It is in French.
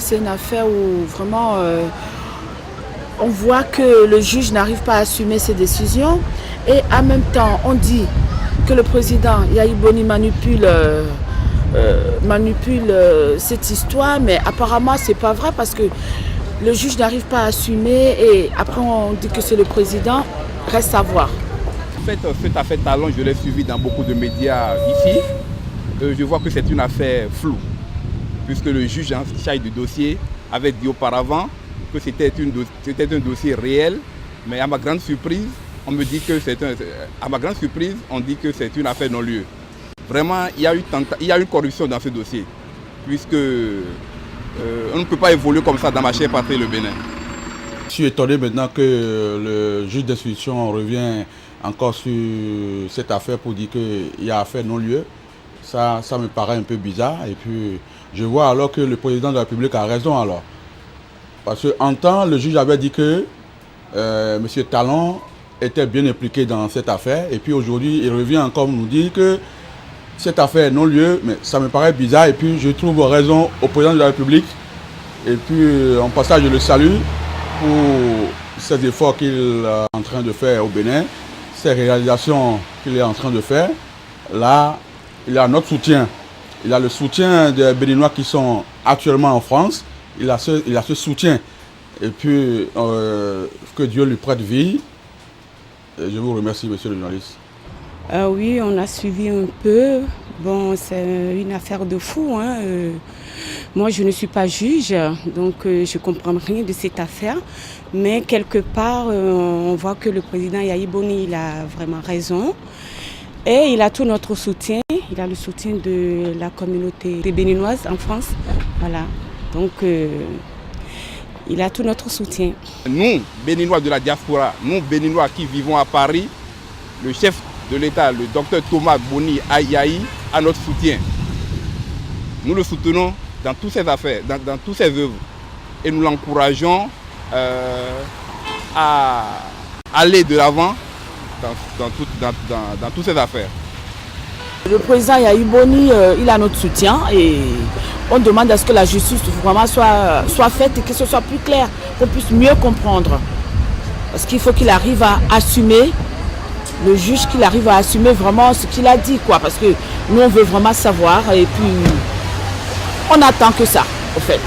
c'est une affaire où vraiment on voit que le juge n'arrive pas à assumer ses décisions et en même temps on dit que le président Yahi Boni manipule cette histoire, mais apparemment c'est pas vrai parce que le juge n'arrive pas à assumer et après on dit que c'est le président, reste à voir. En fait, cette affaire Talon, je l'ai suivie dans beaucoup de médias ici. Je vois que c'est une affaire floue, puisque le juge en charge du dossier avait dit auparavant que c'était un dossier réel, mais à ma grande surprise, on me dit que on dit que c'est une affaire non-lieu. Vraiment, il y a une corruption dans ce dossier, puisque on ne peut pas évoluer comme ça dans ma chère patrie, le Bénin. Je suis étonné maintenant que le juge d'instruction revient encore sur cette affaire pour dire qu'il y a affaire non-lieu. Ça me paraît un peu bizarre. Et puis, je vois alors que le président de la République a raison alors. Parce qu'en temps, le juge avait dit que M. Talon était bien impliqué dans cette affaire. Et puis aujourd'hui, il revient encore nous dire que cette affaire non-lieu, mais ça me paraît bizarre. Et puis, je trouve raison au président de la République. Et puis, en passant, je le salue pour ces efforts qu'il est en train de faire au Bénin, ces réalisations qu'il est en train de faire. Là, il a notre soutien. Il a le soutien des Béninois qui sont actuellement en France. Il a ce soutien. Et puis, que Dieu lui prête vie. Et je vous remercie, monsieur le journaliste. Oui, on a suivi un peu. Bon, c'est une affaire de fou. Hein. Moi, je ne suis pas juge, donc je ne comprends rien de cette affaire. Mais quelque part, on voit que le président Yahi Boni, il a vraiment raison. Et il a tout notre soutien. Il a le soutien de la communauté béninoise en France. Voilà. Donc, il a tout notre soutien. Nous, Béninois de la diaspora, nous, Béninois qui vivons à Paris, le chef de l'État, le docteur Thomas Boni Yahi, a notre soutien. Nous le soutenons dans toutes ses affaires, dans toutes ses œuvres. Et nous l'encourageons à aller de l'avant dans toutes ses affaires. Le président Yahi Boni, il a notre soutien et on demande à ce que la justice vraiment soit faite et que ce soit plus clair, qu'on puisse mieux comprendre. Parce qu'il faut qu'il arrive à assumer, le juge qu'il arrive à assumer vraiment ce qu'il a dit, quoi. Parce que nous on veut vraiment savoir et puis on attend que ça, au fait.